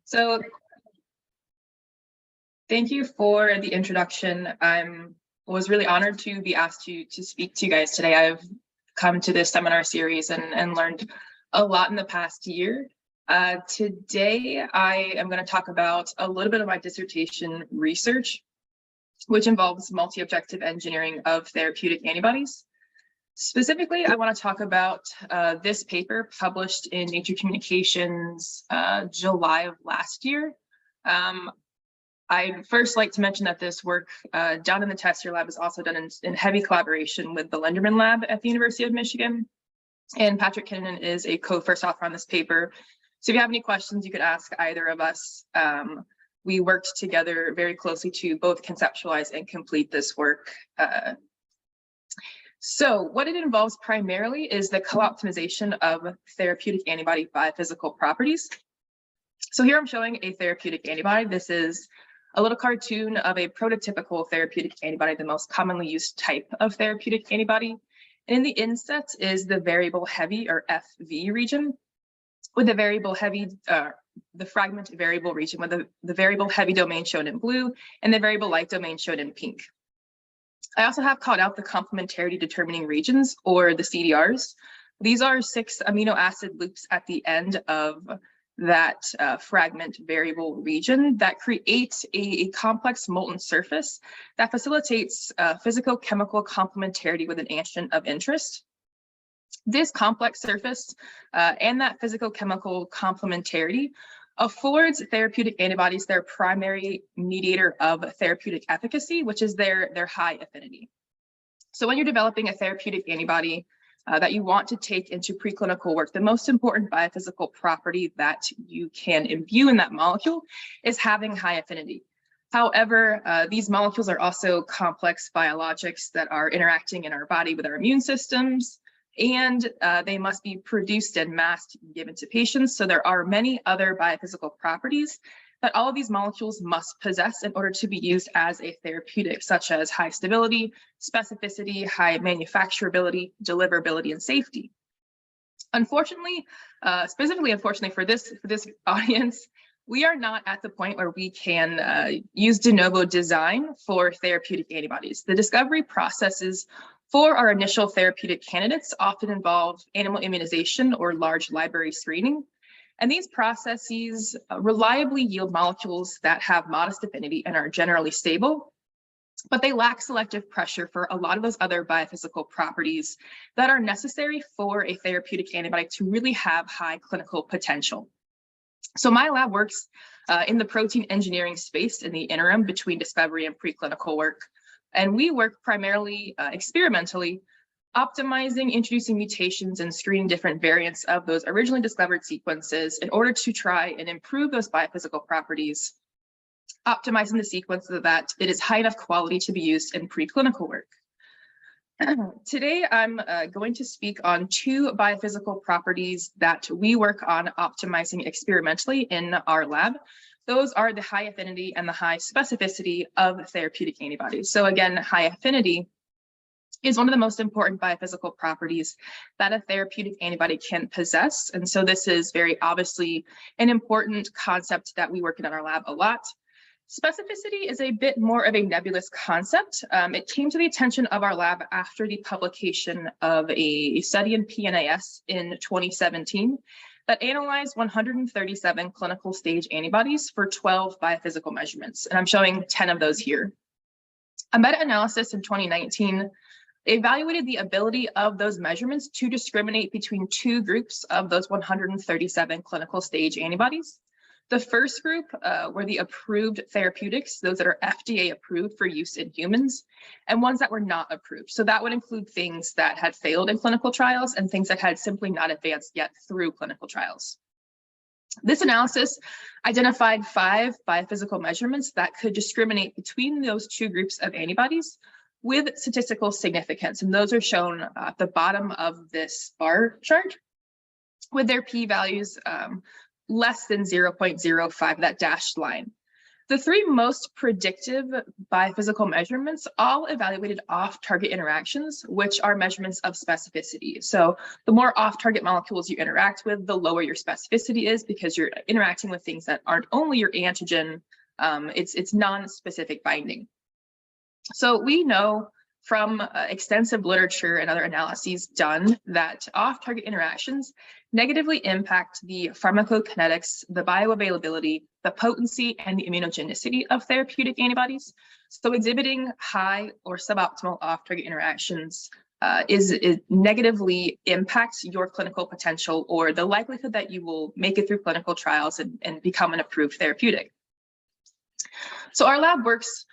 So thank you for the introduction. I was really honored to be asked to speak to you guys today. I've come to this seminar series and learned a lot in the past year. Today, I am going to talk about a little bit of my dissertation research, which involves multi-objective engineering of therapeutic antibodies. Specifically, I want to talk about this paper published in Nature Communications July of last year. I'd first like to mention that this work done in the test year lab is also done in heavy collaboration with the Linderman Lab at the University of Michigan. And Patrick Kinnunen is a co-first author on this paper. So if you have any questions, you could ask either of us. We worked together very closely to both conceptualize and complete this work. So what it involves primarily is the co-optimization of therapeutic antibody biophysical properties. So here I'm showing a therapeutic antibody. This is a little cartoon of a prototypical therapeutic antibody, the most commonly used type of therapeutic antibody. And in the inset is the variable heavy or FV region, with the variable heavy, the fragment variable region with the variable heavy domain shown in blue and the variable light domain shown in pink. I also have called out the complementarity determining regions, or the CDRs. These are 6 amino acid loops at the end of that fragment variable region that create a complex molten surface that facilitates physicochemical complementarity with an antigen of interest. This complex surface and that physicochemical complementarity affords therapeutic antibodies their primary mediator of therapeutic efficacy, which is their high affinity. So when you're developing a therapeutic antibody that you want to take into preclinical work, the most important biophysical property that you can imbue in that molecule is having high affinity. However, these molecules are also complex biologics that are interacting in our body with our immune systems, and they must be produced and massed given to patients. So there are many other biophysical properties that all of these molecules must possess in order to be used as a therapeutic, such as high stability, specificity, high manufacturability, deliverability, and safety. Unfortunately, specifically unfortunately for this audience, we are not at the point where we can use de novo design for therapeutic antibodies. The discovery processes for our initial therapeutic candidates often involve animal immunization or large library screening. And these processes reliably yield molecules that have modest affinity and are generally stable, but they lack selective pressure for a lot of those other biophysical properties that are necessary for a therapeutic antibody to really have high clinical potential. So my lab works in the protein engineering space in the interim between discovery and preclinical work. And we work primarily experimentally, optimizing, introducing mutations, and screening different variants of those originally discovered sequences in order to try and improve those biophysical properties, optimizing the sequence so that it is high enough quality to be used in preclinical work. Today, I'm going to speak on 2 biophysical properties that we work on optimizing experimentally in our lab. Those are the high affinity and the high specificity of therapeutic antibodies. So again, high affinity is one of the most important biophysical properties that a therapeutic antibody can possess. And so this is very obviously an important concept that we work in our lab a lot. Specificity is a bit more of a nebulous concept. It came to the attention of our lab after the publication of a study in PNAS in 2017 that analyzed 137 clinical stage antibodies for 12 biophysical measurements. And I'm showing 10 of those here. A meta-analysis in 2019 evaluated the ability of those measurements to discriminate between 2 groups of those 137 clinical stage antibodies. The first group were the approved therapeutics, those that are FDA approved for use in humans, and ones that were not approved. So that would include things that had failed in clinical trials and things that had simply not advanced yet through clinical trials. This analysis identified 5 biophysical measurements that could discriminate between those 2 groups of antibodies with statistical significance. And those are shown at the bottom of this bar chart with their p-values less than 0.05, that dashed line. The three most predictive biophysical measurements all evaluated off-target interactions, which are measurements of specificity. So the more off-target molecules you interact with, the lower your specificity is, because you're interacting with things that aren't only your antigen, it's non-specific binding. So we know from extensive literature and other analyses done that off-target interactions negatively impact the pharmacokinetics, the bioavailability, the potency, and the immunogenicity of therapeutic antibodies. So exhibiting high or suboptimal off-target interactions it negatively impacts your clinical potential, or the likelihood that you will make it through clinical trials and become an approved therapeutic. So our lab works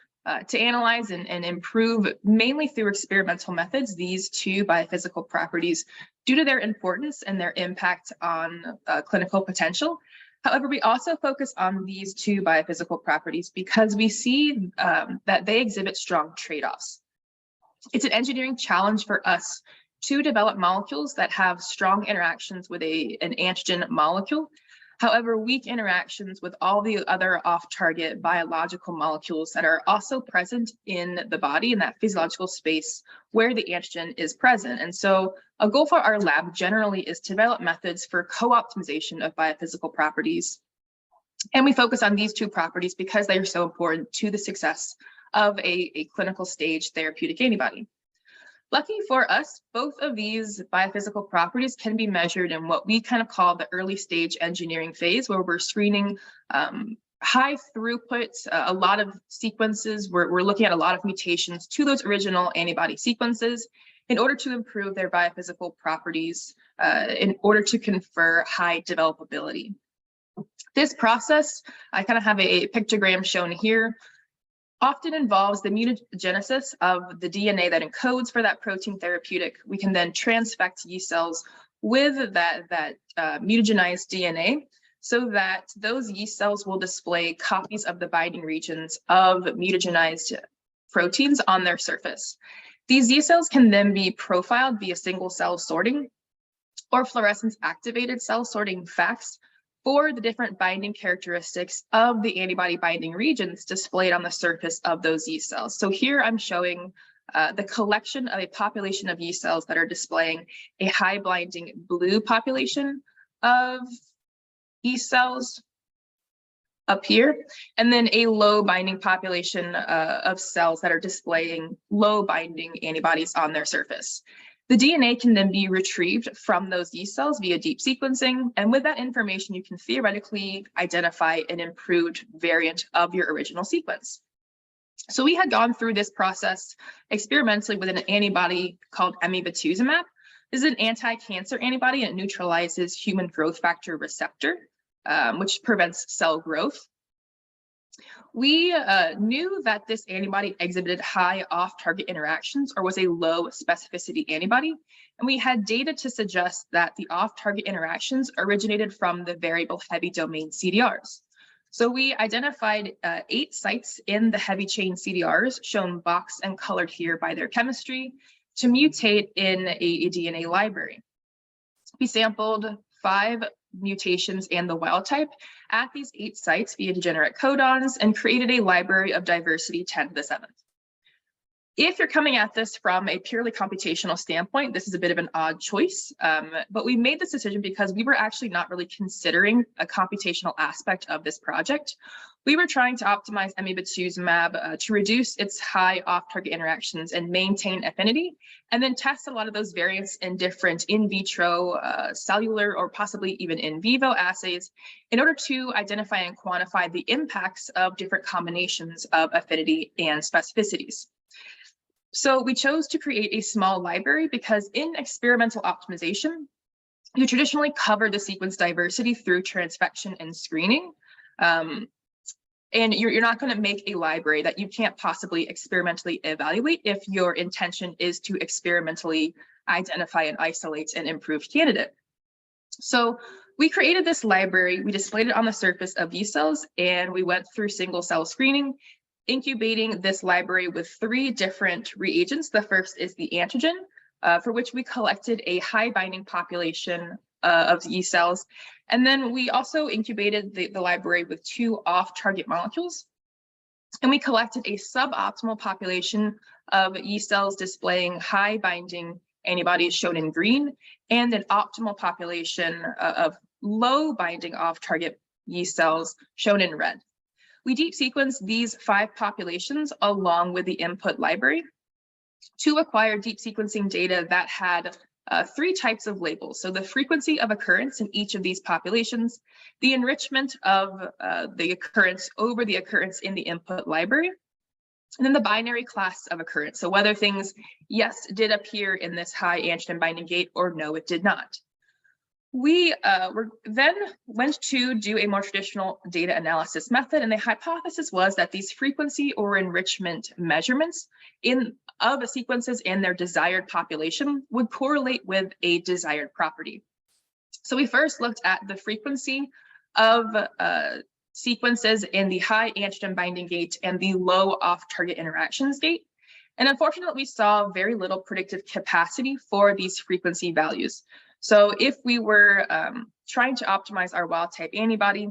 to analyze and improve, mainly through experimental methods, these two biophysical properties due to their importance and their impact on clinical potential. However, we also focus on these two biophysical properties because we see that they exhibit strong trade-offs. It's an engineering challenge for us to develop molecules that have strong interactions with an antigen molecule. However, weak interactions with all the other off-target biological molecules that are also present in the body in that physiological space where the antigen is present. And so a goal for our lab generally is to develop methods for co-optimization of biophysical properties. And we focus on these two properties because they are so important to the success of a clinical stage therapeutic antibody. Lucky for us, both of these biophysical properties can be measured in what we kind of call the early stage engineering phase, where we're screening high throughput, a lot of sequences. We're looking at a lot of mutations to those original antibody sequences in order to improve their biophysical properties, in order to confer high developability. This process, I kind of have a pictogram shown here, often involves the mutagenesis of the DNA that encodes for that protein therapeutic. We can then transfect yeast cells with that mutagenized DNA so that those yeast cells will display copies of the binding regions of mutagenized proteins on their surface. These yeast cells can then be profiled via single cell sorting or fluorescence activated cell sorting FACS for the different binding characteristics of the antibody binding regions displayed on the surface of those yeast cells. So here I'm showing the collection of a population of yeast cells that are displaying a high binding blue population of yeast cells up here, and then a low binding population of cells that are displaying low binding antibodies on their surface. The DNA can then be retrieved from those yeast cells via deep sequencing, and with that information, you can theoretically identify an improved variant of your original sequence. So we had gone through this process experimentally with an antibody called amenable. This is an anti-cancer antibody, and it neutralizes human growth factor receptor, which prevents cell growth. We knew that this antibody exhibited high off-target interactions, or was a low specificity antibody, and we had data to suggest that the off-target interactions originated from the variable heavy domain CDRs. So we identified 8 sites in the heavy chain CDRs, shown boxed and colored here by their chemistry, to mutate in a DNA library. We sampled 5 mutations and the wild type at these 8 sites via degenerate codons and created a library of diversity 10 to the 7th. If you're coming at this from a purely computational standpoint, this is a bit of an odd choice, but we made this decision because we were actually not really considering a computational aspect of this project. We were trying to optimize amenable to reduce its high off-target interactions and maintain affinity, and then test a lot of those variants in different in vitro, cellular, or possibly even in vivo assays in order to identify and quantify the impacts of different combinations of affinity and specificities. So we chose to create a small library because in experimental optimization, you traditionally cover the sequence diversity through transfection and screening. And you're not going to make a library that you can't possibly experimentally evaluate if your intention is to experimentally identify and isolate an improved candidate. So we created this library, we displayed it on the surface of yeast cells, and we went through single cell screening, incubating this library with 3 different reagents. The first is the antigen, for which we collected a high binding population of yeast cells. And then we also incubated the library with 2 off-target molecules. And we collected a suboptimal population of yeast cells displaying high binding antibodies shown in green, and an optimal population of low binding off-target yeast cells shown in red. We deep sequenced these 5 populations along with the input library to acquire deep sequencing data that had 3 types of labels. So the frequency of occurrence in each of these populations, the enrichment of the occurrence over the occurrence in the input library, and then the binary class of occurrence. So whether things, yes, did appear in this high antigen binding gate or no, it did not. We then went to do a more traditional data analysis method, and the hypothesis was that these frequency or enrichment measurements of sequences in their desired population would correlate with a desired property. So we first looked at the frequency of sequences in the high antigen binding gate and the low off-target interactions gate. And unfortunately, we saw very little predictive capacity for these frequency values. So if we were trying to optimize our wild type antibody,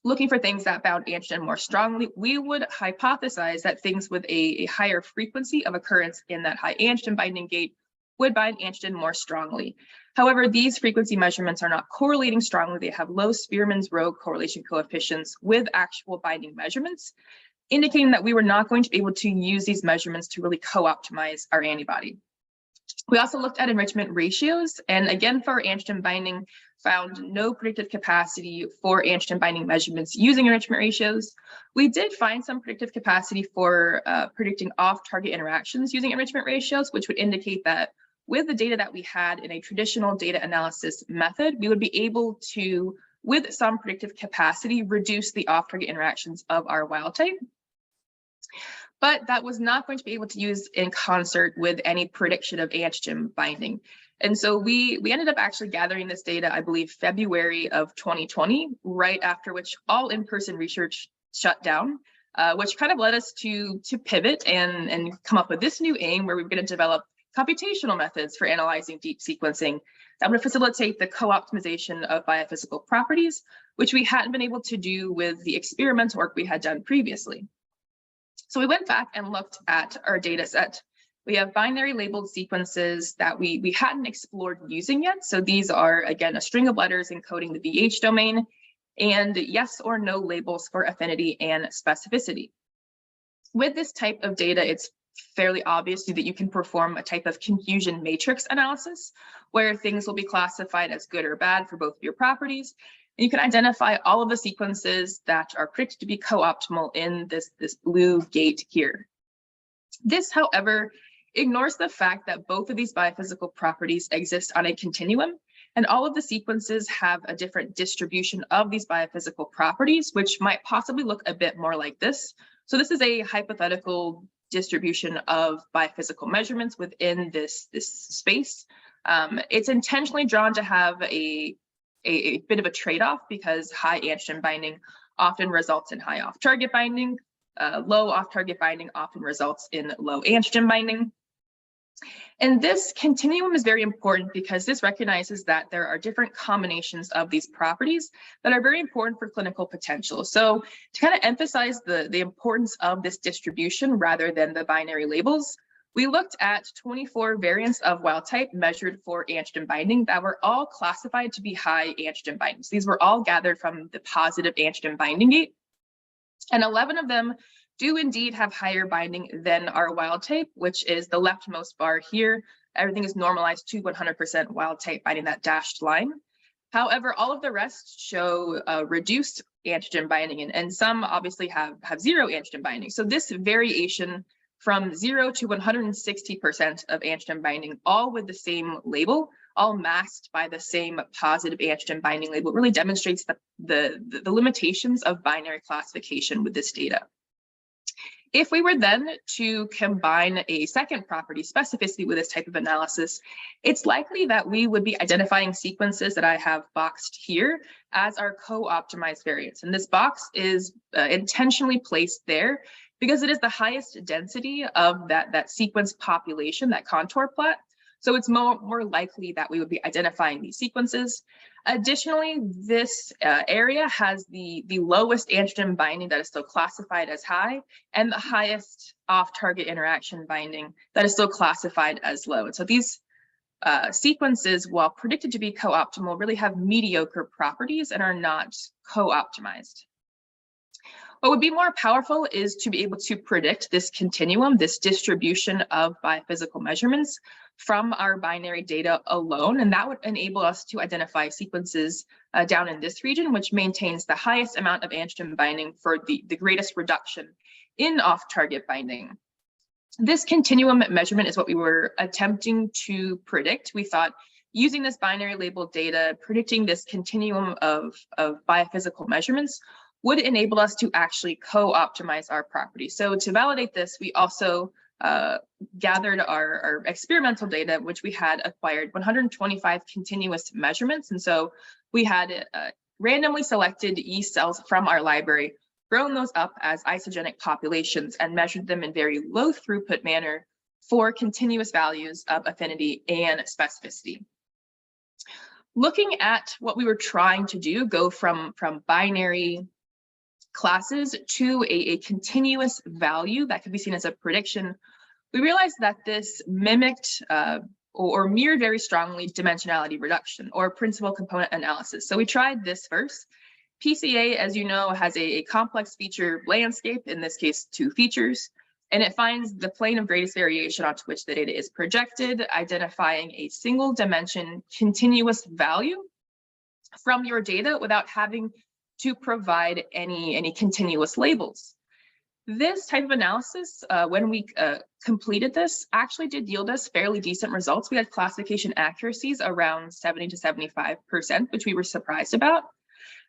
looking for things that bound antigen more strongly, we would hypothesize that things with a higher frequency of occurrence in that high antigen binding gate would bind antigen more strongly. However, these frequency measurements are not correlating strongly. They have low Spearman's rho correlation coefficients with actual binding measurements, indicating that we were not going to be able to use these measurements to really co-optimize our antibody. We also looked at enrichment ratios, and again, for antigen binding, found no predictive capacity for antigen binding measurements using enrichment ratios. We did find some predictive capacity for predicting off-target interactions using enrichment ratios, which would indicate that with the data that we had in a traditional data analysis method, we would be able to, with some predictive capacity, reduce the off-target interactions of our wild type. But that was not going to be able to use in concert with any prediction of antigen binding. And so we ended up actually gathering this data, I believe, February of 2020, right after which all in-person research shut down, which kind of led us to pivot and come up with this new aim where we were going to develop computational methods for analyzing deep sequencing that would facilitate the co-optimization of biophysical properties, which we hadn't been able to do with the experimental work we had done previously. So we went back and looked at our data set. We have binary labeled sequences that we hadn't explored using yet. So these are, again, a string of letters encoding the VH domain and yes or no labels for affinity and specificity. With this type of data, it's fairly obvious that you can perform a type of confusion matrix analysis where things will be classified as good or bad for both of your properties. And you can identify all of the sequences that are predicted to be co-optimal in this blue gate here. This, however, ignores the fact that both of these biophysical properties exist on a continuum, and all of the sequences have a different distribution of these biophysical properties, which might possibly look a bit more like this. So this is a hypothetical distribution of biophysical measurements within this space. It's intentionally drawn to have a bit of a trade-off because high antigen binding often results in high off-target binding. Low off-target binding often results in low antigen binding. And this continuum is very important because this recognizes that there are different combinations of these properties that are very important for clinical potential. So to kind of emphasize the importance of this distribution rather than the binary labels, we looked at 24 variants of wild type measured for antigen binding that were all classified to be high antigen binding. So these were all gathered from the positive antigen binding gate, and 11 of them do indeed have higher binding than our wild type, which is the leftmost bar here. Everything is normalized to 100% wild type binding, that dashed line. However, all of the rest show reduced antigen binding, and some obviously have zero antigen binding. So this variation from 0 to 160% of antigen binding, all with the same label, all masked by the same positive antigen binding label, really demonstrates the limitations of binary classification with this data. If we were then to combine a second property, specificity, with this type of analysis, it's likely that we would be identifying sequences that I have boxed here as our co-optimized variants. And this box is intentionally placed there because it is the highest density of that sequence population, that contour plot. So it's more likely that we would be identifying these sequences. Additionally, this area has the lowest antigen binding that is still classified as high, and the highest off-target interaction binding that is still classified as low. And so these sequences, while predicted to be co-optimal, really have mediocre properties and are not co-optimized. What would be more powerful is to be able to predict this continuum, this distribution of biophysical measurements from our binary data alone, and that would enable us to identify sequences down in this region, which maintains the highest amount of antigen binding for the greatest reduction in off-target binding. This continuum measurement is what we were attempting to predict. We thought using this binary labeled data, predicting this continuum of biophysical measurements would enable us to actually co-optimize our properties. So to validate this, we also gathered our experimental data, which we had acquired 125 continuous measurements. And so we had randomly selected yeast cells from our library, grown those up as isogenic populations, and measured them in very low throughput manner for continuous values of affinity and specificity. Looking at what we were trying to do, go from binary classes to a continuous value that could be seen as a prediction, we realized that this mimicked or mirrored very strongly dimensionality reduction or principal component analysis. So we tried this first. PCA, as you know, has a complex feature landscape, in this case, 2 features, and it finds the plane of greatest variation onto which the data is projected, identifying a single dimension continuous value from your data without having to provide any continuous labels. This type of analysis, when we completed this, actually did yield us fairly decent results. We had classification accuracies around 70 to 75%, which we were surprised about.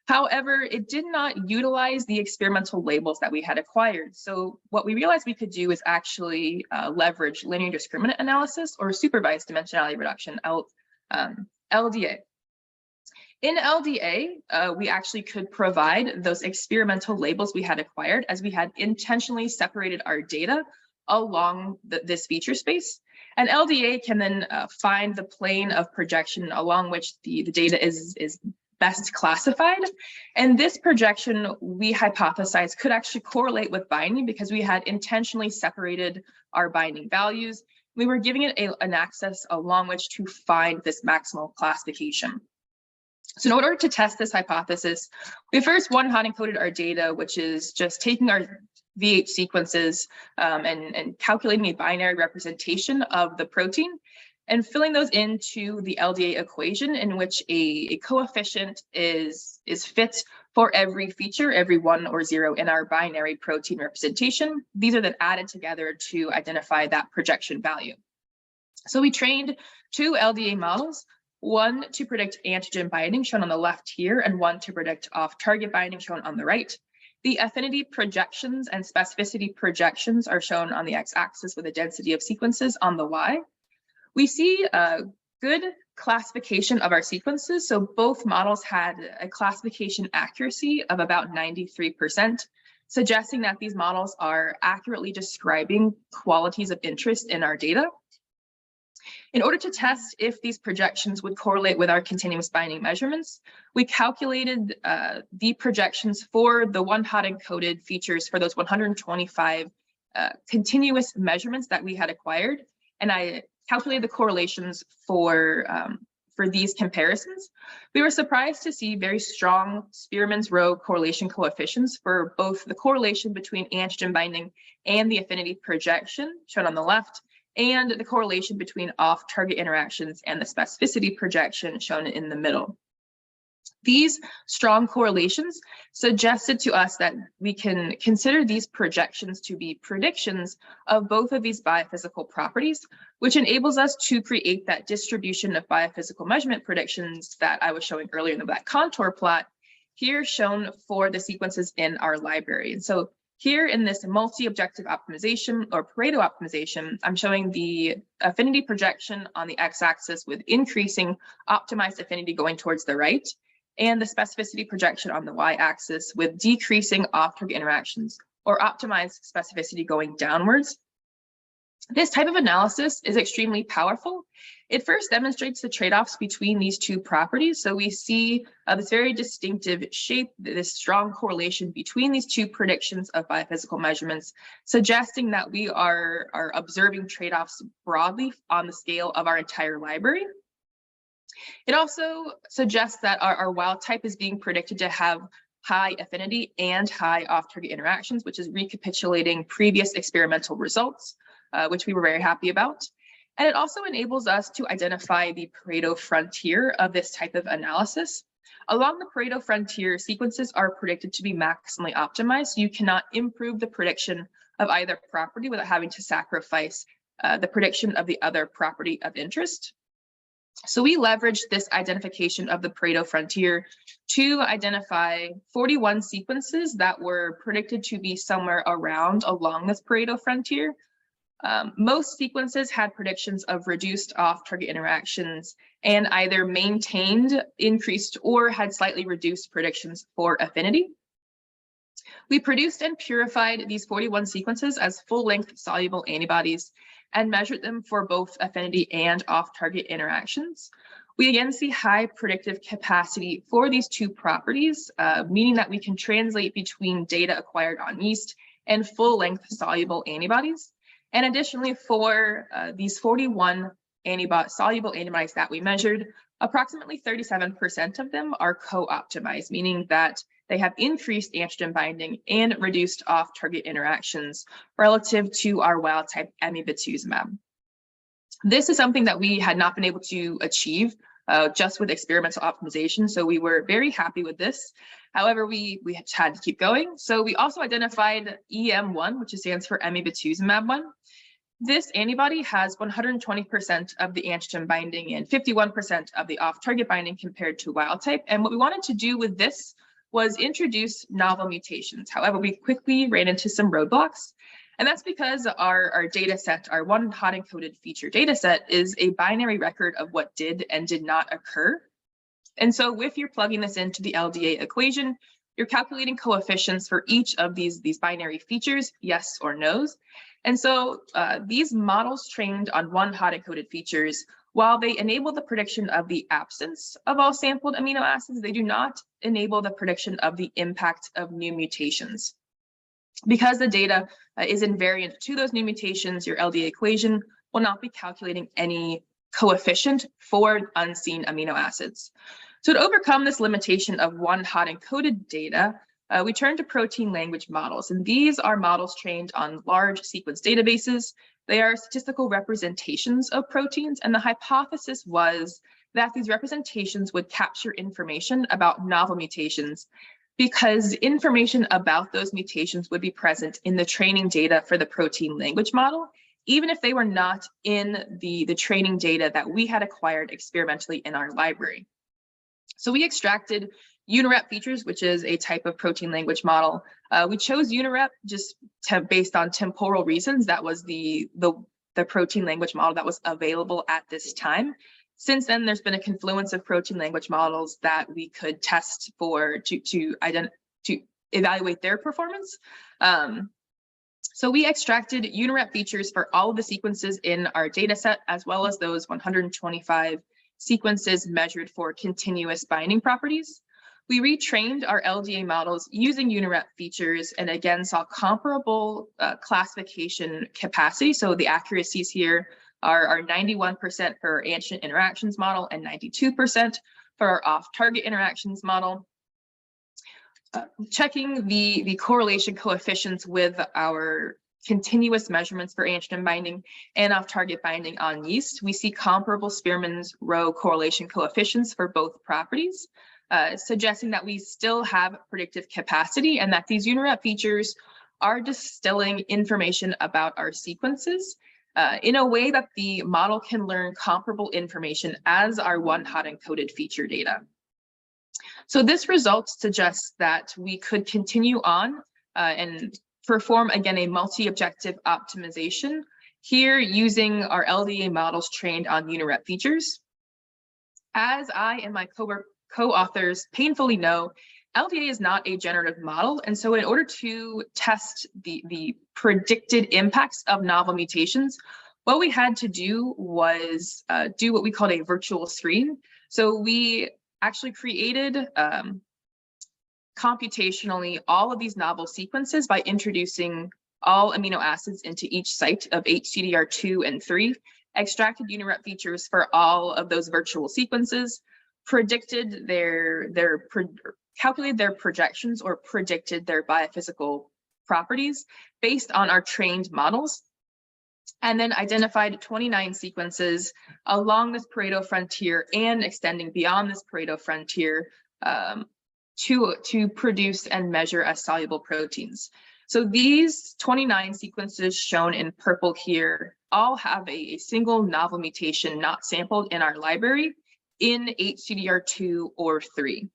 However, it did not utilize the experimental labels that we had acquired. So what we realized we could do is actually leverage linear discriminant analysis or supervised dimensionality reduction, LDA. In LDA, we actually could provide those experimental labels we had acquired, as we had intentionally separated our data along this feature space. And LDA can then find the plane of projection along which the data is best classified. And this projection, we hypothesized, could actually correlate with binding because we had intentionally separated our binding values. We were giving it an axis along which to find this maximal classification. So in order to test this hypothesis, we first hot encoded our data, which is just taking our VH sequences and calculating a binary representation of the protein and filling those into the LDA equation, in which a coefficient is fit for every feature, every 1 or 0 in our binary protein representation. These are then added together to identify that projection value. So we trained 2 LDA models, one to predict antigen binding, shown on the left here, and one to predict off-target binding, shown on the right. The affinity projections and specificity projections are shown on the x-axis with a density of sequences on the y. We see a good classification of our sequences. So both models had a classification accuracy of about 93%, suggesting that these models are accurately describing qualities of interest in our data. In order to test if these projections would correlate with our continuous binding measurements, we calculated the projections for the hot encoded features for those 125 continuous measurements that we had acquired. And I calculated the correlations for these comparisons. We were surprised to see very strong Spearman's row correlation coefficients for both the correlation between antigen binding and the affinity projection, shown on the left, and the correlation between off-target interactions and the specificity projection, shown in the middle. These strong correlations suggested to us that we can consider these projections to be predictions of both of these biophysical properties, which enables us to create that distribution of biophysical measurement predictions that I was showing earlier in that contour plot, here shown for the sequences in our library. And so here in this multi-objective optimization or Pareto optimization, I'm showing the affinity projection on the x-axis with increasing optimized affinity going towards the right, and the specificity projection on the y-axis with decreasing off-target interactions or optimized specificity going downwards. This type of analysis is extremely powerful. It first demonstrates the trade-offs between these two properties. So we see this very distinctive shape, this strong correlation between these two predictions of biophysical measurements, suggesting that we are observing trade-offs broadly on the scale of our entire library. It also suggests that our wild type is being predicted to have high affinity and high off-target interactions, which is recapitulating previous experimental results, which we were very happy about. And it also enables us to identify the Pareto frontier of this type of analysis. Along the Pareto frontier, sequences are predicted to be maximally optimized. So you cannot improve the prediction of either property without having to sacrifice the prediction of the other property of interest. So we leveraged this identification of the Pareto frontier to identify 41 sequences that were predicted to be somewhere around along this Pareto frontier. Most sequences had predictions of reduced off-target interactions and either maintained, increased, or had slightly reduced predictions for affinity. We produced and purified these 41 sequences as full-length soluble antibodies and measured them for both affinity and off-target interactions. We again see high predictive capacity for these two properties, meaning that we can translate between data acquired on yeast and full-length soluble antibodies. And additionally, for these 41 soluble antibodies that we measured, approximately 37% of them are co-optimized, meaning that they have increased antigen binding and reduced off-target interactions relative to our wild-type amibatuzumab. This is something that we had not been able to achieve just with experimental optimization, so we were very happy with this. However, we had to keep going. So we also identified EM1, which stands for amibatuzumab 1. This antibody has 120% of the antigen binding and 51% of the off-target binding compared to wild type. And what we wanted to do with this was introduce novel mutations. However, we quickly ran into some roadblocks. And that's because our data set, our one hot encoded feature data set, is a binary record of what did and did not occur. And so if you're plugging this into the LDA equation, you're calculating coefficients for each of these binary features, yes or no's. And so these models trained on one hot encoded features, while they enable the prediction of the absence of all sampled amino acids, they do not enable the prediction of the impact of new mutations. Because the data is invariant to those new mutations, your LDA equation will not be calculating any coefficient for unseen amino acids. So to overcome this limitation of one hot encoded data, we turn to protein language models, and these are models trained on large sequence databases. They are statistical representations of proteins, and the hypothesis was that these representations would capture information about novel mutations because information about those mutations would be present in the training data for the protein language model, even if they were not in the training data that we had acquired experimentally in our library. So we extracted UniRep features, which is a type of protein language model. We chose UniRep just based on temporal reasons. That was the protein language model that was available at this time. Since then, there's been a confluence of protein language models that we could test for to evaluate their performance. So we extracted UniRep features for all of the sequences in our data set, as well as those 125 sequences measured for continuous binding properties. We retrained our LDA models using UniRep features and again saw comparable classification capacity. So the accuracies here are 91% for our antigen interactions model and 92% for our off-target interactions model. Checking the correlation coefficients with our continuous measurements for antigen binding and off-target binding on yeast, we see comparable Spearman's row correlation coefficients for both properties, suggesting that we still have predictive capacity and that these UniRep features are distilling information about our sequences in a way that the model can learn comparable information as our one hot encoded feature data. So this result suggests that we could continue on and perform again a multi-objective optimization here using our LDA models trained on UniRep features. As I and my co-authors painfully know, LDA is not a generative model, and so in order to test the predicted impacts of novel mutations, what we had to do was do what we called a virtual screen. So we actually created computationally all of these novel sequences by introducing all amino acids into each site of HCDR2 and 3, extracted unirep features for all of those virtual sequences, predicted calculated their projections or predicted their biophysical properties based on our trained models, and then identified 29 sequences along this Pareto frontier and extending beyond this Pareto frontier to produce and measure as soluble proteins. So these 29 sequences shown in purple here all have a single novel mutation not sampled in our library in HCDR2 or 3.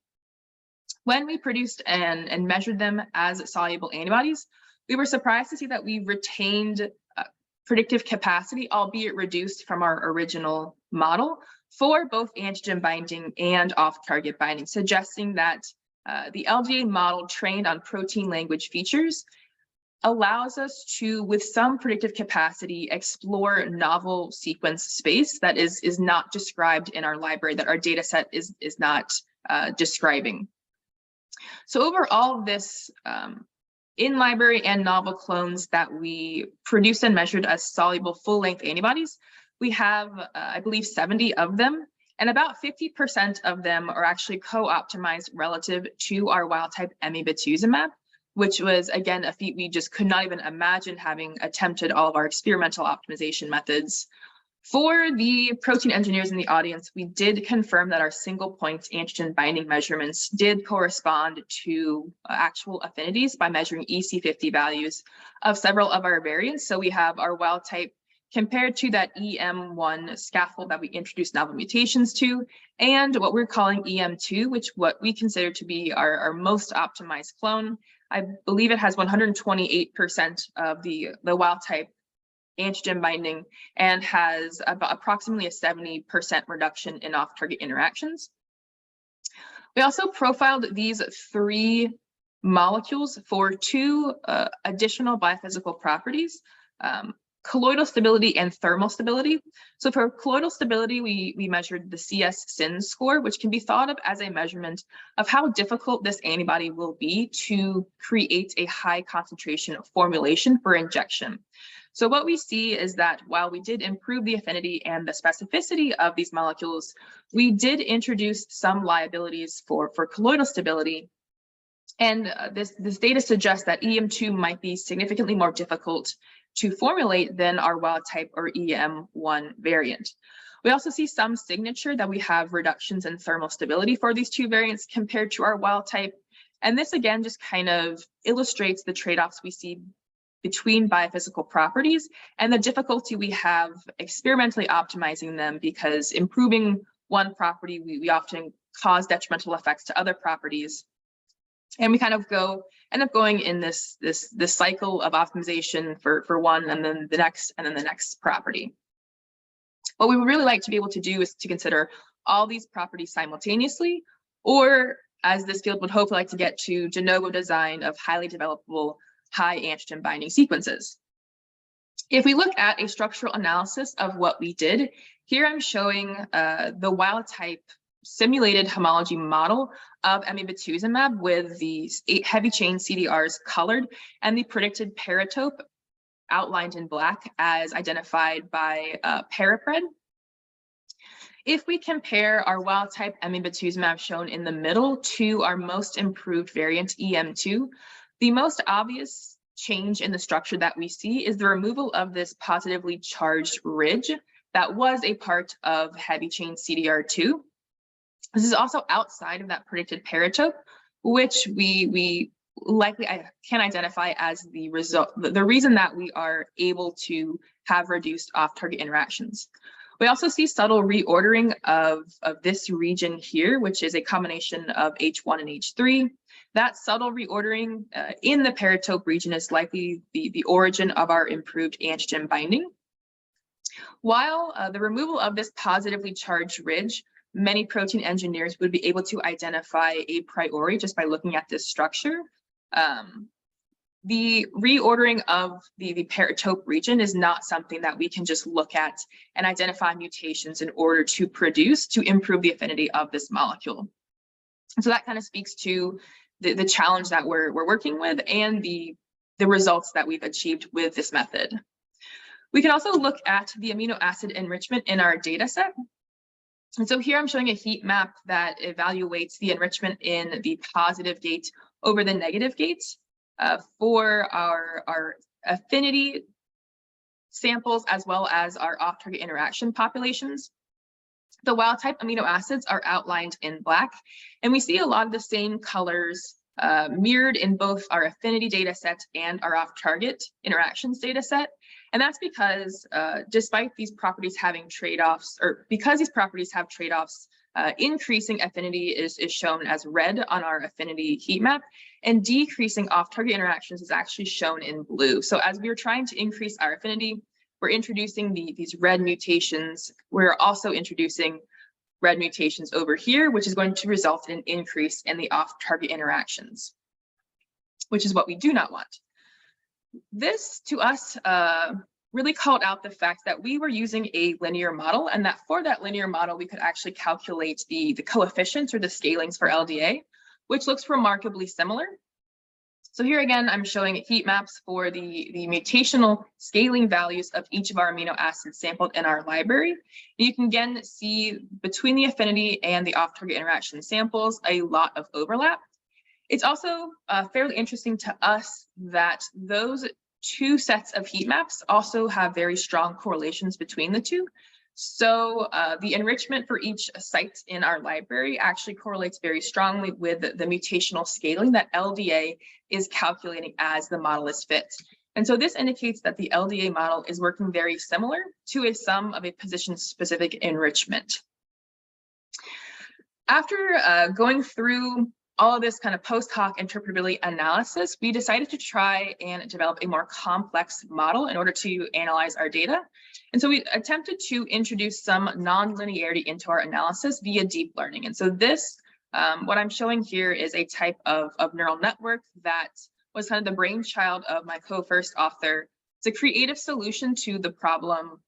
When we produced and measured them as soluble antibodies, we were surprised to see that we retained predictive capacity, albeit reduced from our original model, for both antigen binding and off-target binding, suggesting that the LDA model trained on protein language features allows us to, with some predictive capacity, explore novel sequence space that is not described in our library, that our data set is not describing. So overall, this in-library and novel clones that we produced and measured as soluble full-length antibodies, we have, I believe, 70 of them, and about 50% of them are actually co-optimized relative to our wild-type amibatuzumab, which was, again, a feat we just could not even imagine having attempted all of our experimental optimization methods. For the protein engineers in the audience, we did confirm that our single-point antigen binding measurements did correspond to actual affinities by measuring EC50 values of several of our variants. So we have our wild type compared to that EM1 scaffold that we introduced novel mutations to, and what we're calling EM2, which what we consider to be our most optimized clone. I believe it has 128% of the wild type antigen binding and has about approximately a 70% reduction in off-target interactions. We also profiled these 3 molecules for 2 additional biophysical properties, colloidal stability and thermal stability. So for colloidal stability, we measured the CS-SIN score, which can be thought of as a measurement of how difficult this antibody will be to create a high concentration formulation for injection. So what we see is that while we did improve the affinity and the specificity of these molecules, we did introduce some liabilities for colloidal stability. And this data suggests that EM2 might be significantly more difficult to formulate than our wild type or EM1 variant. We also see some signature that we have reductions in thermal stability for these 2 variants compared to our wild type. And this again just kind of illustrates the trade-offs we see between biophysical properties and the difficulty we have experimentally optimizing them, because improving one property, we often cause detrimental effects to other properties. And we kind of end up going in this cycle of optimization for one, and then the next, and then the next property. What we would really like to be able to do is to consider all these properties simultaneously, or as this field would hopefully like to get to, de novo design of highly developable high antigen binding sequences. If we look at a structural analysis of what we did, here I'm showing the wild type simulated homology model of amibatuzumab with these 8 heavy chain CDRs colored and the predicted paratope outlined in black as identified by parapred. If we compare our wild type amibatuzumab shown in the middle to our most improved variant EM2, the most obvious change in the structure that we see is the removal of this positively charged ridge that was a part of heavy chain CDR2. This is also outside of that predicted paratope, which we likely can identify as the reason that we are able to have reduced off-target interactions. We also see subtle reordering of this region here, which is a combination of H1 and H3. That subtle reordering in the paratope region is likely the origin of our improved antigen binding. While the removal of this positively charged ridge many protein engineers would be able to identify a priori just by looking at this structure. The reordering of the paratope region is not something that we can just look at and identify mutations in order to improve the affinity of this molecule. And so that kind of speaks to the challenge that we're working with and the results that we've achieved with this method. We can also look at the amino acid enrichment in our data set. And so here I'm showing a heat map that evaluates the enrichment in the positive gate over the negative gate for our affinity samples as well as our off-target interaction populations. The wild type amino acids are outlined in black, and we see a lot of the same colors mirrored in both our affinity data set and our off-target interactions data set. And that's because despite these properties having trade-offs, or because these properties have trade-offs, increasing affinity is shown as red on our affinity heat map, and decreasing off-target interactions is actually shown in blue. So as we are trying to increase our affinity, we're introducing these red mutations. We're also introducing red mutations over here, which is going to result in an increase in the off-target interactions, which is what we do not want. This, to us, really called out the fact that we were using a linear model, and that for that linear model, we could actually calculate the coefficients or the scalings for LDA, which looks remarkably similar. So here again, I'm showing heat maps for the mutational scaling values of each of our amino acids sampled in our library. You can again see between the affinity and the off-target interaction samples a lot of overlap. It's also fairly interesting to us that those two sets of heat maps also have very strong correlations between the two. So the enrichment for each site in our library actually correlates very strongly with the mutational scaling that LDA is calculating as the model is fit. And so this indicates that the LDA model is working very similar to a sum of a position-specific enrichment. After going through all of this kind of post hoc interpretability analysis, we decided to try and develop a more complex model in order to analyze our data. And so we attempted to introduce some non-linearity into our analysis via deep learning. And so this, what I'm showing here is a type of neural network that was kind of the brainchild of my co-first author. It's a creative solution to the problem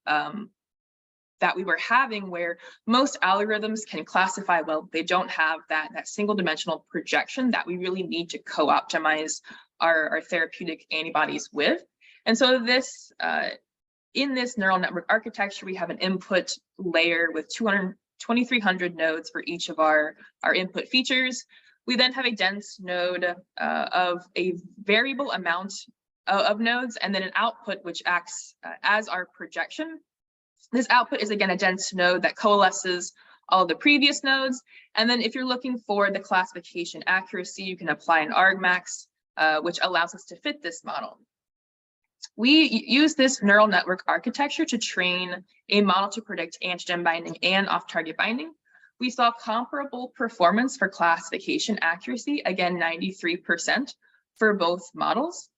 that we were having, where most algorithms can classify well. They don't have that single dimensional projection that we really need to co-optimize our therapeutic antibodies with. And so this, in this neural network architecture, we have an input layer with 2,300 nodes for each of our input features. We then have a dense node of a variable amount of nodes, and then an output which acts as our projection. This output is again a dense node that coalesces all the previous nodes. And then if you're looking for the classification accuracy, you can apply an argmax, which allows us to fit this model. We use this neural network architecture to train a model to predict antigen binding and off-target binding. We saw comparable performance for classification accuracy, again, 93% for both models.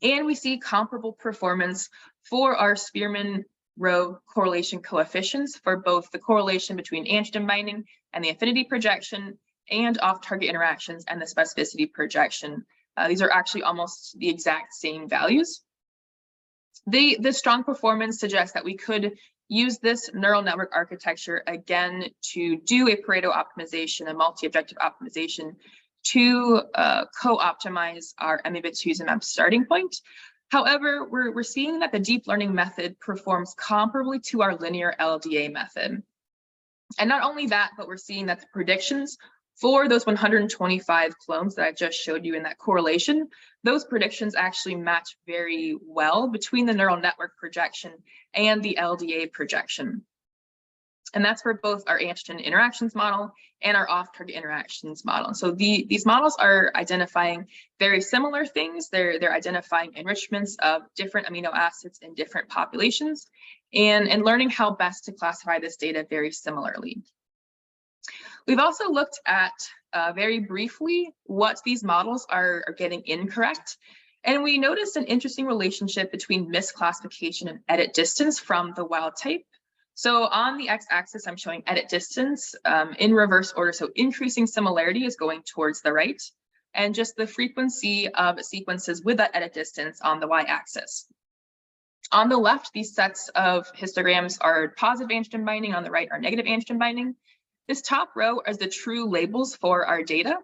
And we see comparable performance for our Spearman row correlation coefficients for both the correlation between antigen binding and the affinity projection, and off-target interactions and the specificity projection. These are actually almost the exact same values. The strong performance suggests that we could use this neural network architecture again to do a Pareto optimization, a multi-objective optimization, to co-optimize our emibituzumab starting point. However, we're seeing that the deep learning method performs comparably to our linear LDA method. And not only that, but we're seeing that the predictions for those 125 clones that I just showed you in that correlation, those predictions actually match very well between the neural network projection and the LDA projection. And that's for both our antigen interactions model and our off-target interactions model. So these models are identifying very similar things. They're identifying enrichments of different amino acids in different populations, and learning how best to classify this data very similarly. We've also looked at very briefly what these models are getting incorrect. And we noticed an interesting relationship between misclassification and edit distance from the wild type. So on the x-axis, I'm showing edit distance in reverse order. So increasing similarity is going towards the right, and just the frequency of sequences with that edit distance on the y-axis. On the left, these sets of histograms are positive antigen binding. On the right are negative antigen binding. This top row is the true labels for our data.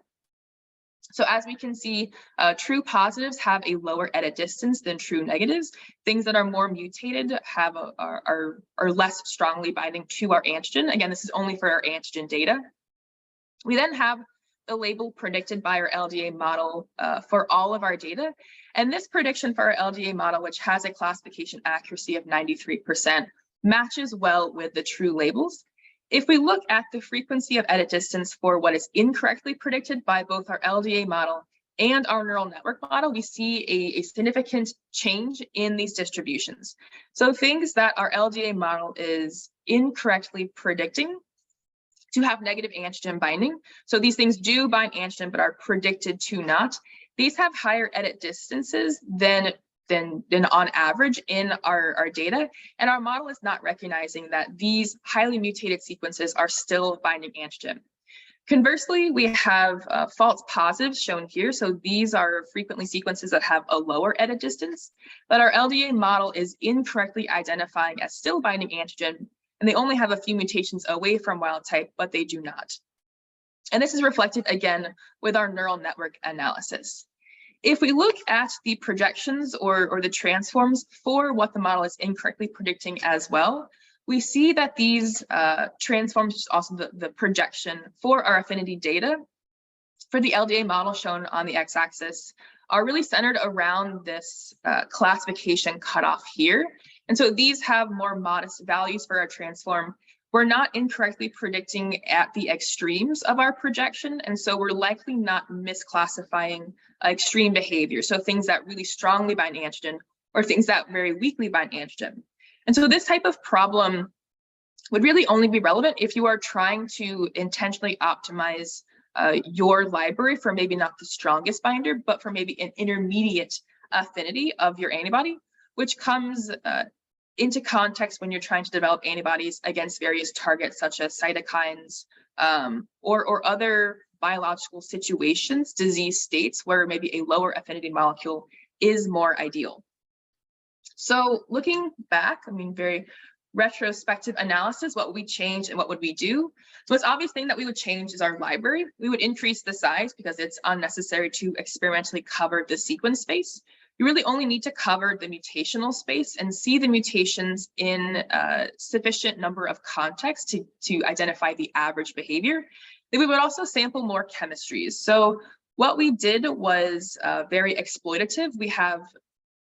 So as we can see, true positives have a lower edit distance than true negatives. Things that are more mutated have are less strongly binding to our antigen. Again, this is only for our antigen data. We then have the label predicted by our LDA model for all of our data. And this prediction for our LDA model, which has a classification accuracy of 93%, matches well with the true labels. If we look at the frequency of edit distance for what is incorrectly predicted by both our LDA model and our neural network model, we see a significant change in these distributions. So things that our LDA model is incorrectly predicting to have negative antigen binding. So these things do bind antigen, but are predicted to not. These have higher edit distances than on average in our data. And our model is not recognizing that these highly mutated sequences are still binding antigen. Conversely, we have false positives shown here. So these are frequently sequences that have a lower edit distance, but our LDA model is incorrectly identifying as still binding antigen, and they only have a few mutations away from wild type, but they do not. And this is reflected again with our neural network analysis. If we look at the projections or the transforms for what the model is incorrectly predicting as well, we see that these transforms, also the projection for our affinity data for the LDA model shown on the x-axis, are really centered around this classification cutoff here. And so these have more modest values for our transform. We're not incorrectly predicting at the extremes of our projection, and so we're likely not misclassifying extreme behavior. So things that really strongly bind antigen or things that very weakly bind antigen. And so this type of problem would really only be relevant if you are trying to intentionally optimize your library for maybe not the strongest binder, but for maybe an intermediate affinity of your antibody, which comes into context when you're trying to develop antibodies against various targets such as cytokines or other biological situations, disease states where maybe a lower affinity molecule is more ideal. So looking back, I mean, very retrospective analysis, what would we change and what would we do? So most obvious thing that we would change is our library. We would increase the size because it's unnecessary to experimentally cover the sequence space. You really only need to cover the mutational space and see the mutations in a sufficient number of contexts to identify the average behavior. Then we would also sample more chemistries. So what we did was very exploitative. We have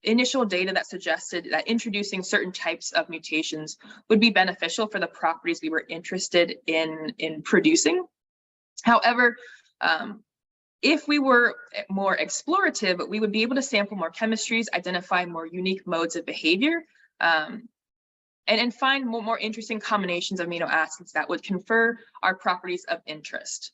initial data that suggested that introducing certain types of mutations would be beneficial for the properties we were interested in producing. However, if we were more explorative, we would be able to sample more chemistries, identify more unique modes of behavior, and find more interesting combinations of amino acids that would confer our properties of interest.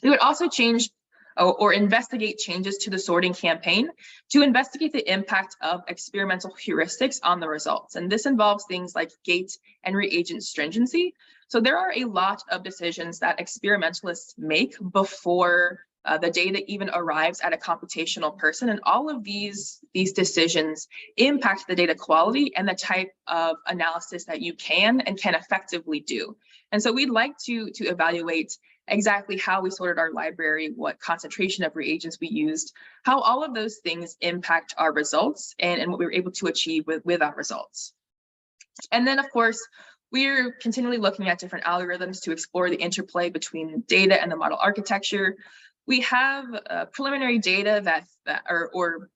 We would also change or investigate changes to the sorting campaign to investigate the impact of experimental heuristics on the results. And this involves things like gate and reagent stringency. So there are a lot of decisions that experimentalists make before the data even arrives at a computational person. And all of these decisions impact the data quality and the type of analysis that you can effectively do. And so we'd like to evaluate exactly how we sorted our library, what concentration of reagents we used, how all of those things impact our results and what we were able to achieve with our results. And then, of course, we're continually looking at different algorithms to explore the interplay between data and the model architecture. We have preliminary data or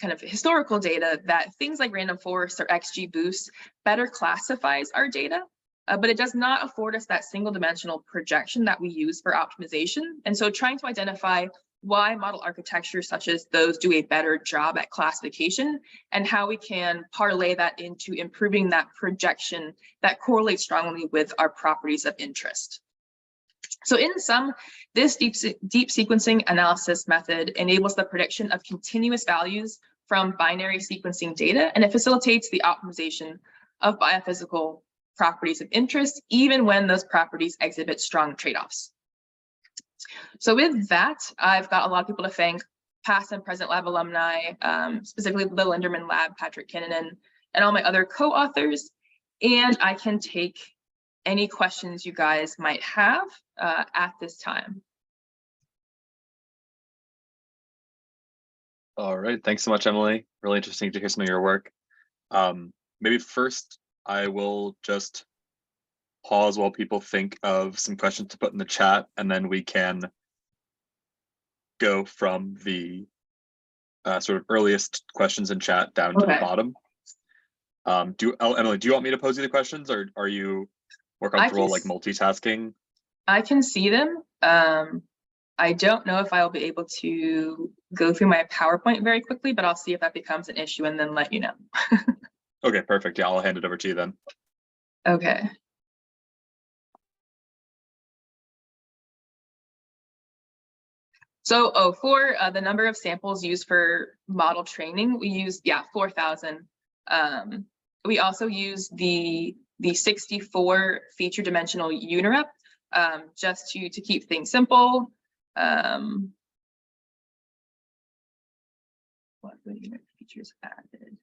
kind of historical data that things like random forest or XGBoost better classifies our data. But it does not afford us that single dimensional projection that we use for optimization. And so trying to identify why model architectures such as those do a better job at classification and how we can parlay that into improving that projection that correlates strongly with our properties of interest. So in sum, this deep sequencing analysis method enables the prediction of continuous values from binary sequencing data, and it facilitates the optimization of biophysical properties of interest, even when those properties exhibit strong trade-offs. So with that, I've got a lot of people to thank, past and present lab alumni, specifically the Linderman Lab, Patrick Kinnunen, and all my other co-authors. And I can take any questions you guys might have at this time. All right, thanks so much, Emily. Really interesting to hear some of your work. Maybe first, I will just pause while people think of some questions to put in the chat, and then we can go from the sort of earliest questions in chat down to the bottom. Emily, do you want me to pose you the questions, or are you more comfortable like multitasking? I can see them. I don't know if I'll be able to go through my PowerPoint very quickly, but I'll see if that becomes an issue and then let you know. Okay, perfect. Yeah, I'll hand it over to you then. Okay. So, for the number of samples used for model training, we used 4,000. We also used the 64 feature dimensional unirep just to keep things simple. What were the features added?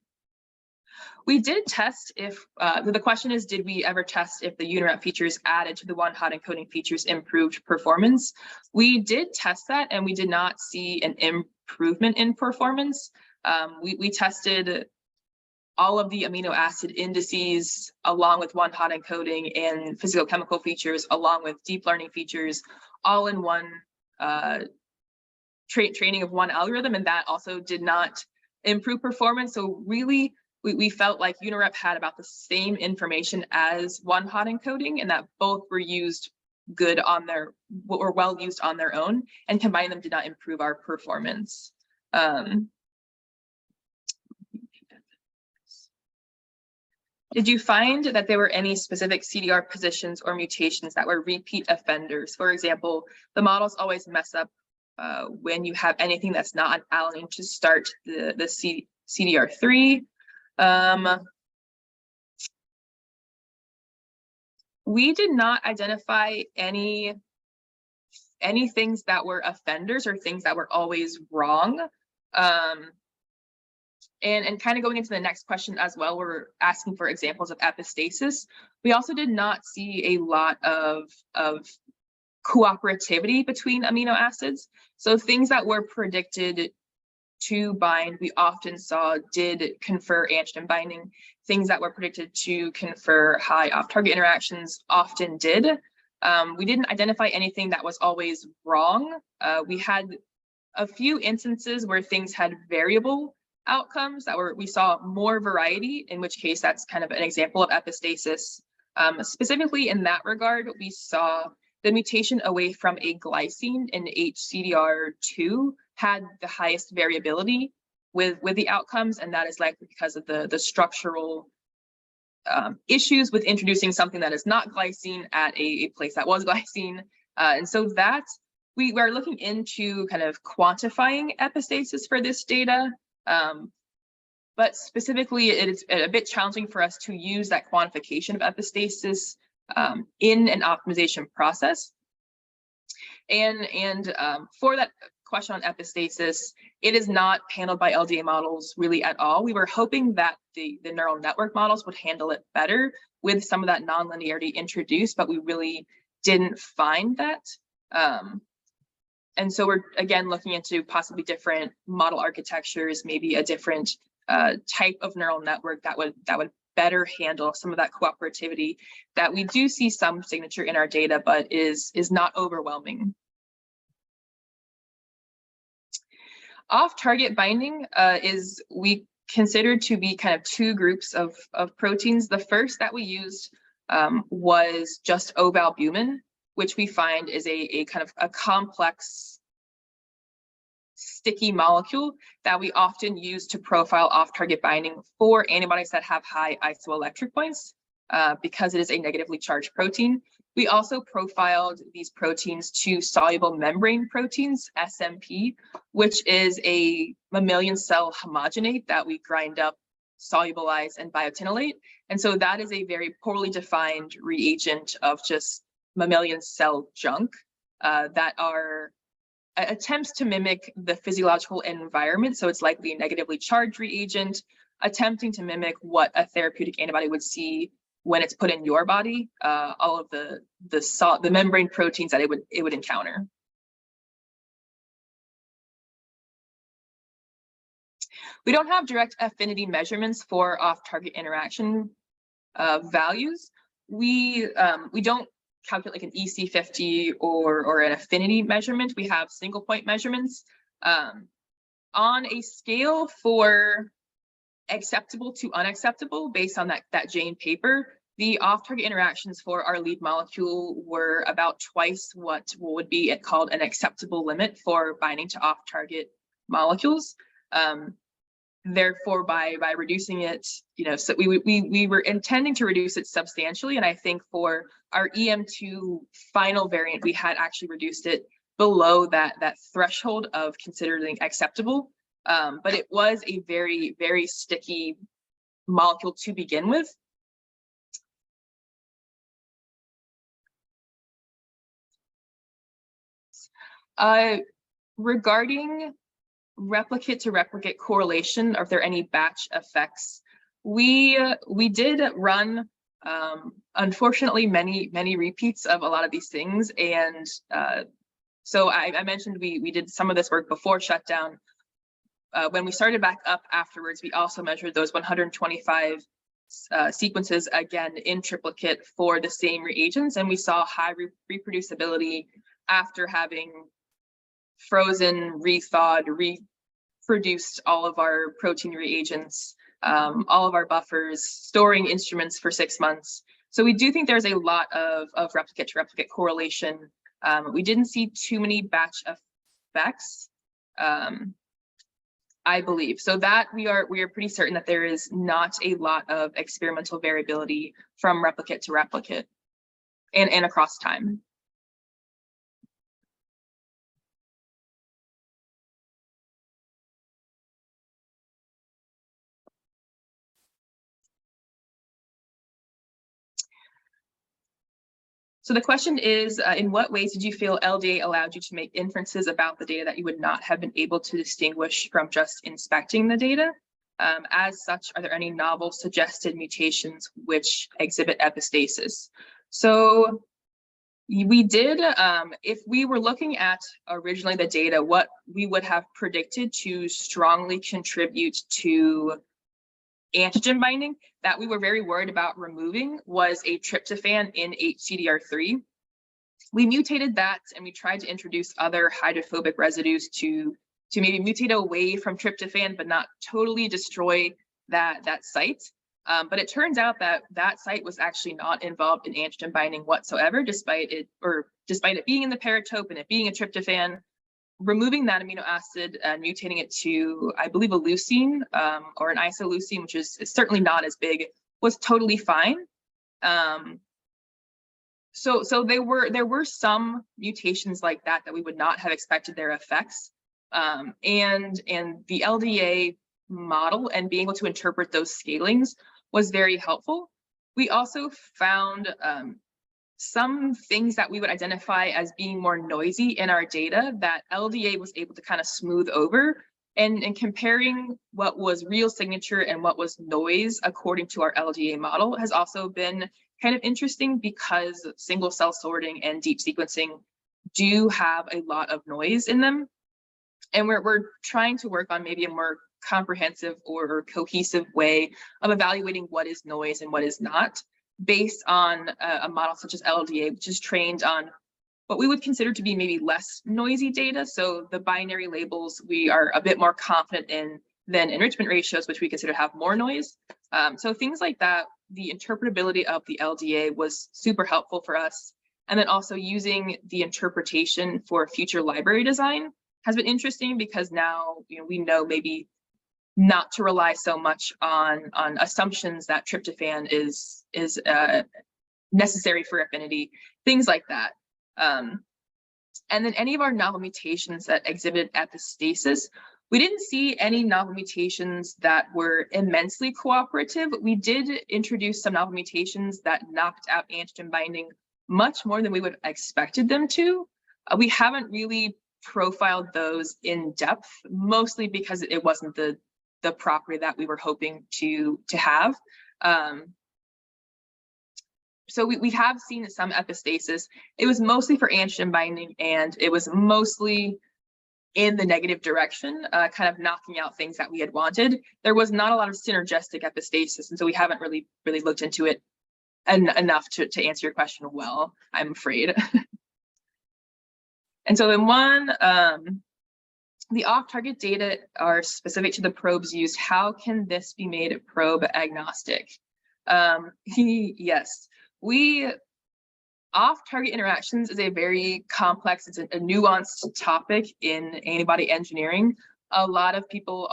We did test if the question is, did we ever test if the unirep features added to the one-hot encoding features improved performance? We did test that, and we did not see an improvement in performance. We tested all of the amino acid indices along with one-hot encoding and physicochemical features along with deep learning features all in one training of one algorithm, and that also did not improve performance. So really, we felt like unirep had about the same information as one-hot encoding, and that both were used good on their, were well used on their own, and combining them did not improve our performance. Did you find that there were any specific CDR positions or mutations that were repeat offenders? For example, the models always mess up when you have anything that's not an alanine to start the CDR3. We did not identify any things that were offenders or things that were always wrong. And kind of going into the next question as well, we're asking for examples of epistasis. We also did not see a lot of cooperativity between amino acids. So things that were predicted to bind, we often saw did confer antigen binding. Things that were predicted to confer high off-target interactions often did. We didn't identify anything that was always wrong. We had a few instances where things had variable outcomes that we saw more variety, in which case that's kind of an example of epistasis. Specifically in that regard, we saw the mutation away from a glycine in HCDR2 had the highest variability with the outcomes, and that is likely because of the structural issues with introducing something that is not glycine at a place that was glycine. And so that we are looking into kind of quantifying epistasis for this data. But specifically, it is a bit challenging for us to use that quantification of epistasis in an optimization process. And for that question on epistasis, it is not handled by LDA models really at all. We were hoping that the neural network models would handle it better with some of that nonlinearity introduced, but we really didn't find that. And so we're again looking into possibly different model architectures, maybe a different type of neural network that would better handle some of that cooperativity that we do see some signature in our data, but is not overwhelming. Off-target binding is we considered to be kind of two groups of proteins. The first that we used was just ovalbumin, which we find is a kind of a complex sticky molecule that we often use to profile off-target binding for antibodies that have high isoelectric points because it is a negatively charged protein. We also profiled these proteins to soluble membrane proteins, SMP, which is a mammalian cell homogenate that we grind up solubilize, and biotinylate. And so that is a very poorly defined reagent of just mammalian cell junk that are attempts to mimic the physiological environment. So it's likely a negatively charged reagent, attempting to mimic what a therapeutic antibody would see when it's put in your body, all of the membrane proteins that it would encounter. We don't have direct affinity measurements for off-target interaction values. We don't calculate like an EC50 or an affinity measurement. We have single point measurements on a scale for acceptable to unacceptable based on that Jane paper. The off-target interactions for our lead molecule were about twice what would be called an acceptable limit for binding to off-target molecules. Therefore, by reducing it, so we were intending to reduce it substantially, and I think for our EM2 final variant, we had actually reduced it below that threshold of considering acceptable. But it was a very, very sticky molecule to begin with. Regarding replicate to replicate correlation, or if there are any batch effects, we did run unfortunately many repeats of a lot of these things, and so I mentioned we did some of this work before shutdown. When we started back up afterwards, we also measured those 125 sequences again in triplicate for the same reagents, and we saw high reproducibility after having frozen, rethawed, reproduced all of our protein reagents, all of our buffers, storing instruments for 6 months. So we do think there's a lot of replicate to replicate correlation. We didn't see too many batch effects, I believe. So that we are pretty certain that there is not a lot of experimental variability from replicate to replicate and across time. So the question is, in what ways did you feel LDA allowed you to make inferences about the data that you would not have been able to distinguish from just inspecting the data? As such, are there any novel suggested mutations which exhibit epistasis? So we did, if we were looking at originally the data, what we would have predicted to strongly contribute to antigen binding that we were very worried about removing was a tryptophan in HCDR3. We mutated that, and we tried to introduce other hydrophobic residues to maybe mutate away from tryptophan, but not totally destroy that site. But it turns out that site was actually not involved in antigen binding whatsoever, despite it being in the paratope and it being a tryptophan. Removing that amino acid and mutating it to, I believe, a leucine or an isoleucine, which is certainly not as big, was totally fine. So there were some mutations like that we would not have expected their effects. And the LDA model and being able to interpret those scalings was very helpful. We also found some things that we would identify as being more noisy in our data that LDA was able to kind of smooth over, and comparing what was real signature and what was noise according to our LDA model has also been kind of interesting, because single cell sorting and deep sequencing do have a lot of noise in them. And we're trying to work on maybe a more comprehensive or cohesive way of evaluating what is noise and what is not, based on a model such as LDA, which is trained on what we would consider to be maybe less noisy data. So the binary labels we are a bit more confident in than enrichment ratios, which we consider to have more noise. So things like that, the interpretability of the LDA was super helpful for us. And then also using the interpretation for future library design has been interesting, because now we know maybe not to rely so much on assumptions that tryptophan is necessary for affinity, things like that. And then any of our novel mutations that exhibited epistasis, We didn't see any novel mutations that were immensely cooperative. We did introduce some novel mutations that knocked out antigen binding much more than we would have expected them to. We haven't really profiled those in depth, mostly because it wasn't the property that we were hoping to have. So we have seen some epistasis. It was mostly for antigen binding, and it was mostly in the negative direction, kind of knocking out things that we had wanted. There was not a lot of synergistic epistasis, and so we haven't really looked into it enough to answer your question well, I'm afraid. And so then the off-target data are specific to the probes used. How can this be made probe agnostic? Yes, off-target interactions is a very complex, it's a nuanced topic in antibody engineering. A lot of people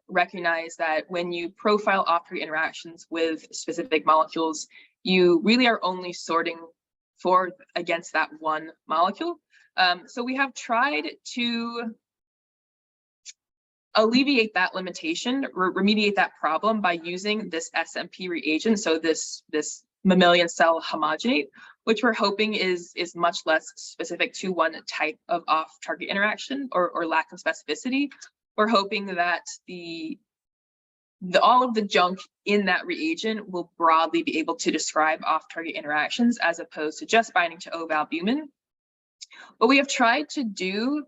recognize that when you profile off-target interactions with specific molecules, you really are only sorting against that one molecule. So we have tried to alleviate that limitation, remediate that problem by using this SMP reagent, so this mammalian cell homogenate, which we're hoping is much less specific to one type of off-target interaction or lack of specificity. We're hoping that all of the junk in that reagent will broadly be able to describe off-target interactions as opposed to just binding to ovalbumin. What we have tried to do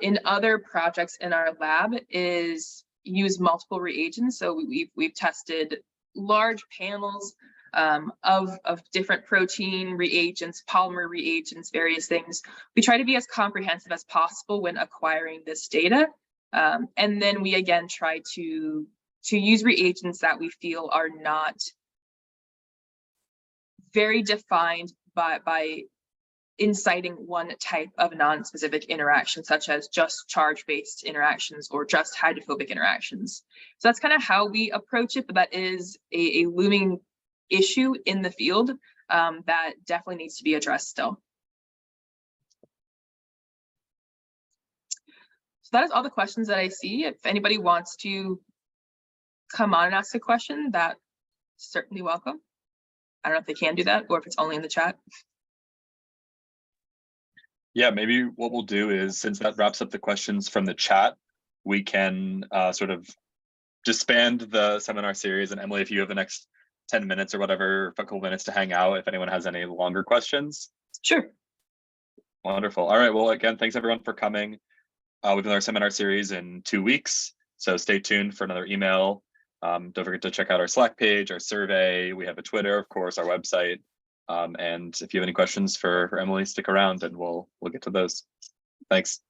in other projects in our lab is use multiple reagents. So we've tested large panels of different protein reagents, polymer reagents, various things. We try to be as comprehensive as possible when acquiring this data. And then we again try to use reagents that we feel are not very defined by inciting one type of non-specific interaction, such as just charge-based interactions or just hydrophobic interactions. So that's kind of how we approach it, but that is a looming issue in the field that definitely needs to be addressed still. So that is all the questions that I see. If anybody wants to come on and ask a question, that's certainly welcome. I don't know if they can do that or if it's only in the chat. Yeah, maybe what we'll do is, since that wraps up the questions from the chat, we can sort of disband the seminar series. And Emily, if you have the next 10 minutes or whatever, a couple minutes to hang out, if anyone has any longer questions. Sure. Wonderful. All right. Well, again, thanks everyone for coming. We've done our seminar series in 2 weeks, so stay tuned for another email. Don't forget to check out our Slack page, our survey. We have a Twitter, of course, our website. And if you have any questions for Emily, stick around and we'll get to those. Thanks.